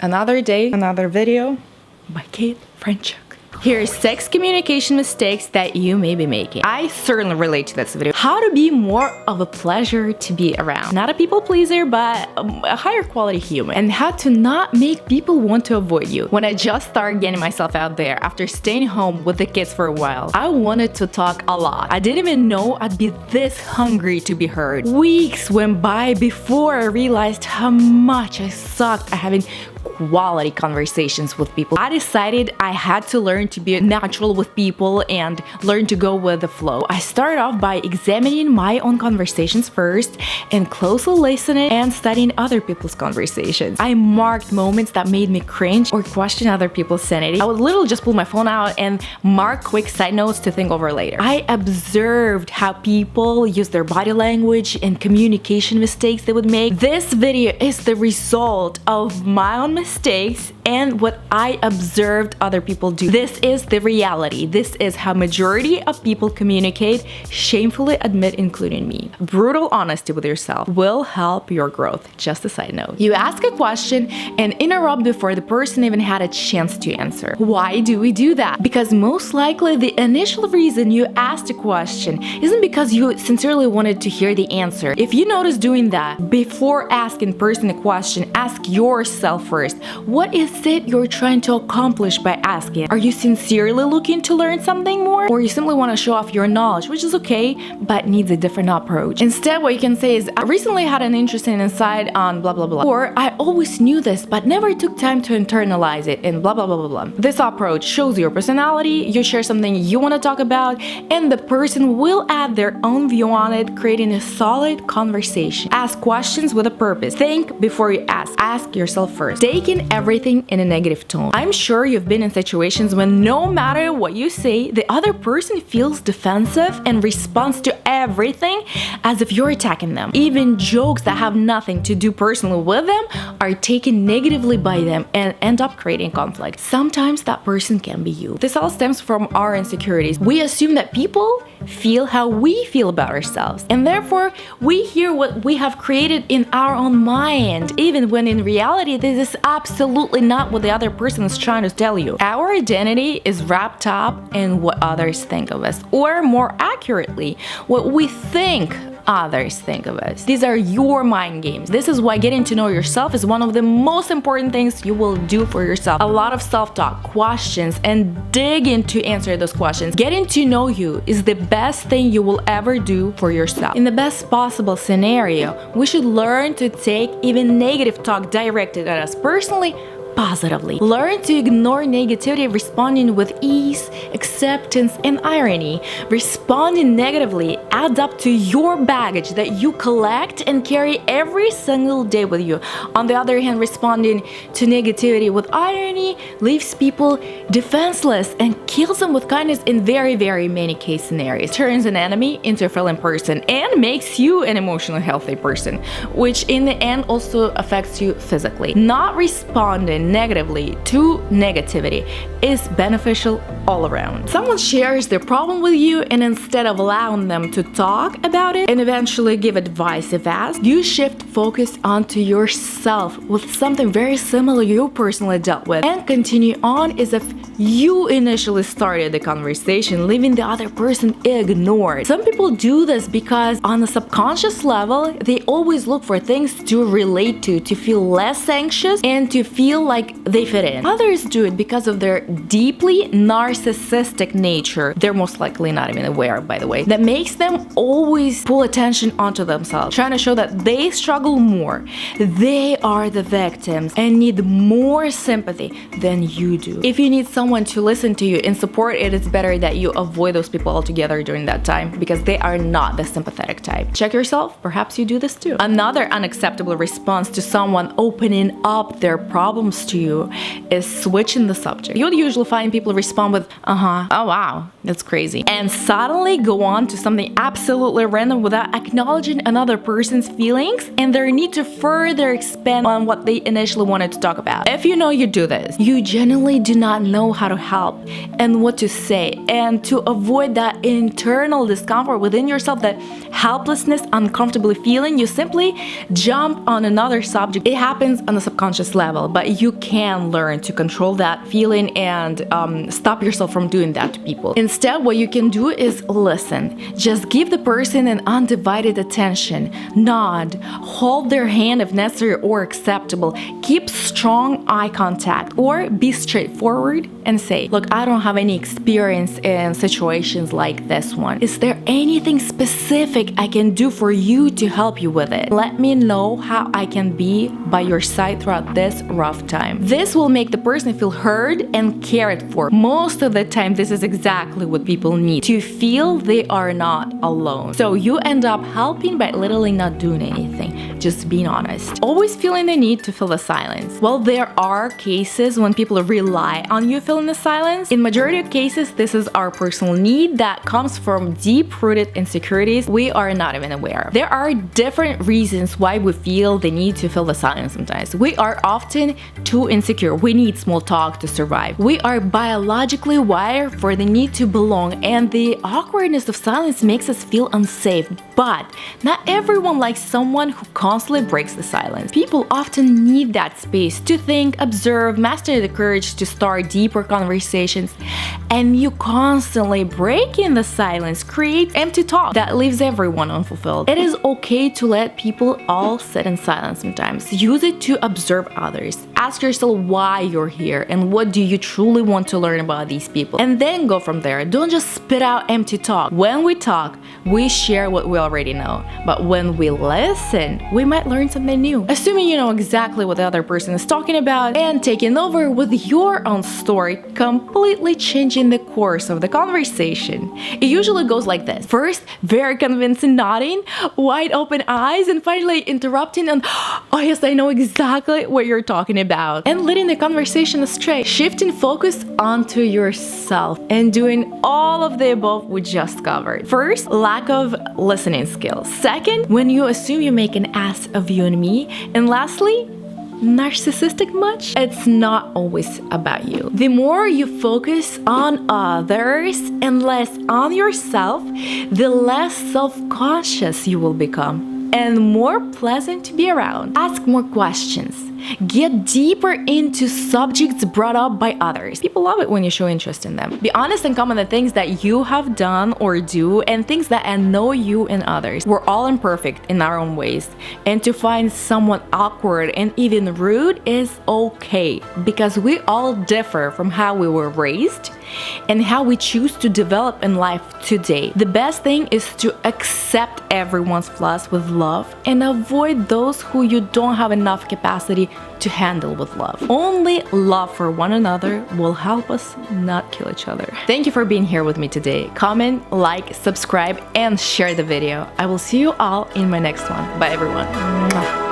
Another day, another video by Kate Franchuk. Here's 6 communication mistakes that you may be making. I certainly relate to this video. How to be more of a pleasure to be around. Not a people pleaser, but a higher quality human. And how to not make people want to avoid you. When I just started getting myself out there after staying home with the kids for a while, I wanted to talk a lot. I didn't even know I'd be this hungry to be heard. Weeks went by before I realized how much I sucked at having quality conversations with people. I decided I had to learn to be natural with people and learn to go with the flow. I started off by examining my own conversations first and closely listening and studying other people's conversations. I marked moments that made me cringe or question other people's sanity. I would literally just pull my phone out and mark quick side notes to think over later. I observed how people use their body language and communication mistakes they would make. This video is the result of my own mistakes and what I observed other people do. This is the reality. This is how majority of people communicate, shamefully admit, including me. Brutal honesty with yourself will help your growth. Just a side note. You ask a question and interrupt before the person even had a chance to answer. Why do we do that? Because most likely the initial reason you asked a question isn't because you sincerely wanted to hear the answer. If you notice doing that, before asking person a question, ask yourself first, what is it you're trying to accomplish by asking? Are you sincerely looking to learn something more? Or you simply want to show off your knowledge, which is okay, but needs a different approach. Instead, what you can say is, I recently had an interesting insight on blah, blah, blah. Or I always knew this, but never took time to internalize it and blah, blah, blah, blah, blah. This approach shows your personality, you share something you want to talk about, and the person will add their own view on it, creating a solid conversation. Ask questions with a purpose. Think before you ask. Ask yourself first. Taking everything in a negative tone. I'm sure you've been in situations when no matter what you say, the other person feels defensive and responds to everything as if you're attacking them. Even jokes that have nothing to do personally with them are taken negatively by them and end up creating conflict. Sometimes that person can be you. This all stems from our insecurities. We assume that people feel how we feel about ourselves, and therefore we hear what we have created in our own mind, even when in reality this is absolutely not what the other person is trying to tell you. Our identity is wrapped up in what others think of us, or more accurately, what we think others think of us. These are your mind games. This is why getting to know yourself is one of the most important things you will do for yourself. A lot of self-talk, questions, and digging to answer those questions. Getting to know you is the best thing you will ever do for yourself. In the best possible scenario, we should learn to take even negative talk directed at us personally positively. Learn to ignore negativity, responding with ease, acceptance, and irony. Responding negatively adds up to your baggage that you collect and carry every single day with you. On the other hand, responding to negativity with irony leaves people defenseless and kills them with kindness in very, very many case scenarios. Turns an enemy into a feeling person and makes you an emotionally healthy person, which in the end also affects you physically. Not responding negatively to negativity is beneficial all around. Someone shares their problem with you, and instead of allowing them to talk about it and eventually give advice if asked, you shift focus onto yourself with something very similar you personally dealt with and continue on as if you initially started the conversation, leaving the other person ignored. Some people do this because on a subconscious level, they always look for things to relate to feel less anxious and to feel like they fit in. Others do it because of their deeply narcissistic nature. They're most likely not even aware, by the way, that makes them always pull attention onto themselves, trying to show that they struggle more. They are the victims and need more sympathy than you do. If you need someone to listen to you and support, it is better that you avoid those people altogether during that time because they are not the sympathetic type. Check yourself, perhaps you do this too. Another unacceptable response to someone opening up their problems to you is switching the subject. You would usually find people respond with, oh wow, That's crazy. And suddenly go on to something absolutely random without acknowledging another person's feelings and their need to further expand on what they initially wanted to talk about. If you know you do this, you genuinely do not know how to help and what to say. And to avoid that internal discomfort within yourself, that helplessness, uncomfortably feeling, you simply jump on another subject. It happens on a subconscious level, but you can learn to control that feeling and stop yourself from doing that to people. Instead, what you can do is listen. Just give the person an undivided attention. Nod. Hold their hand if necessary or acceptable. Keep strong eye contact or be straightforward and say, look, I don't have any experience in situations like this one. Is there anything specific I can do for you to help you with it? Let me know how I can be by your side throughout this rough time. This will make the person feel heard and cared for. Most of the time, this is exactly what people need, to feel they are not alone. So you end up helping by literally not doing anything, just being honest. Always feeling the need to fill the silence. Well, there are cases when people rely on you filling the silence. In majority of cases, this is our personal need that comes from deep-rooted insecurities we are not even aware of. There are different reasons why we feel the need to fill the silence sometimes. We are often too insecure. We need small talk to survive. We are biologically wired for the need to belong, and the awkwardness of silence makes us feel unsafe. But not everyone likes someone who constantly breaks the silence. People often need that space to think, observe, master the courage to start deeper conversations. And you constantly breaking the silence creates empty talk that leaves everyone unfulfilled. It is okay to let people all sit in silence sometimes. Use it to observe others. Ask yourself why you're here and what do you truly want to learn about these people. And then go from there. Don't just spit out empty talk. When we talk, we share what we already know. But when we listen, we might learn something new. Assuming you know exactly what the other person is talking about and taking over with your own story, completely changing the course of the conversation. It usually goes like this. First, very convincing nodding, wide open eyes, and finally interrupting and, oh yes, I know exactly what you're talking about. And leading the conversation astray. Shifting focus onto yourself and doing all of the above we just covered. First, lack of listening skills. Second, when you assume you make an ass of you and me. And lastly, narcissistic much? It's not always about you. The more you focus on others and less on yourself, the less self-conscious you will become and more pleasant to be around. Ask more questions. Get deeper into subjects brought up by others. People love it when you show interest in them. Be honest and comment the things that you have done or do and things that annoy you in others. We're all imperfect in our own ways, and to find someone awkward and even rude is okay, because we all differ from how we were raised and how we choose to develop in life today. The best thing is to accept everyone's flaws with love and avoid those who you don't have enough capacity to handle with love. Only love for one another will help us not kill each other. Thank you for being here with me today. Comment, like, subscribe, and share the video. I will see you all in my next one. Bye everyone. Mwah.